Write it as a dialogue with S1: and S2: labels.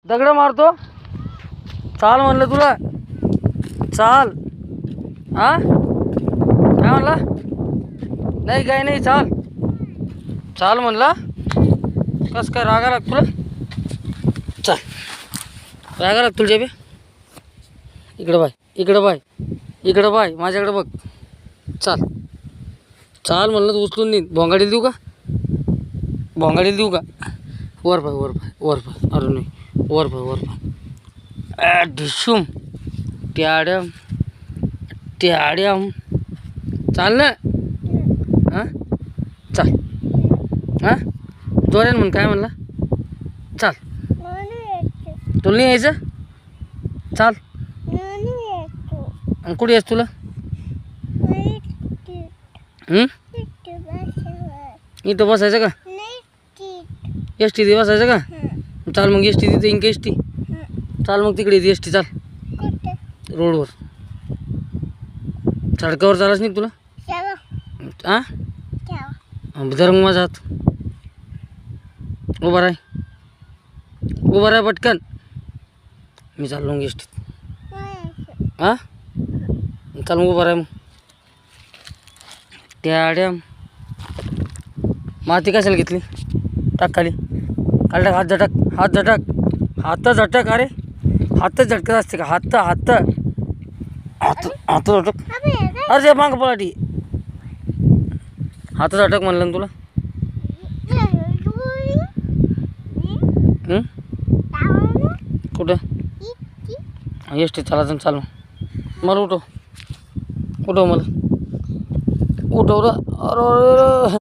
S1: दगड मारतो. चाल म्हणलं तुला, चाल. हा काय म्हणला? नाही काय नाही, चाल चाल म्हणला. कस काय रागा लाग तुला? चाल, रागा लाग तुला. जेबे इकडं बाय, इकडं बाय, इकडं बाय, माझ्याकडे बघ. चाल चाल म्हणलं तर उचलून नाही. भोंगाडीला देऊ का? भोंगाडीला देऊ का? वर पाय, वर पाय, वर पाय. अरे नाही, वर पाय, वर पाय. ढिशूम ट्याड्याम ट्याड्याम. चाल ना. हां चाल. हां जोऱ्यान म्हण. काय म्हणला? चाल. तुला नाही यायचं? चाल. आणि कुठे यायचं तुला? इथं बसायचं का? एस टी बसायचं का? चाल मग. एस टी तिथे इंक एस टी. चाल मग तिकडे एस टी. चाल रोडवर. सडकावर चालाच नाही तुला? हां जर मग माझा हात. उभा राय, उभा राय पटकन. मी चाललो मग एस टीत. हां चाल मग. उभा राय मग. ट्याड्याम. माती कशाला घेतली? टाक खाली. खाली टाक. हात झटक, हात झटक, हात झटक. अरे हात झटकत असते का? हात हात हात हात झटक. अरे माग पलाटी. हात झटक म्हणलं ना तुला. कुठं? एस टी चालायचं. चाल मग. मला उठव, उठव मला, उठव. अरे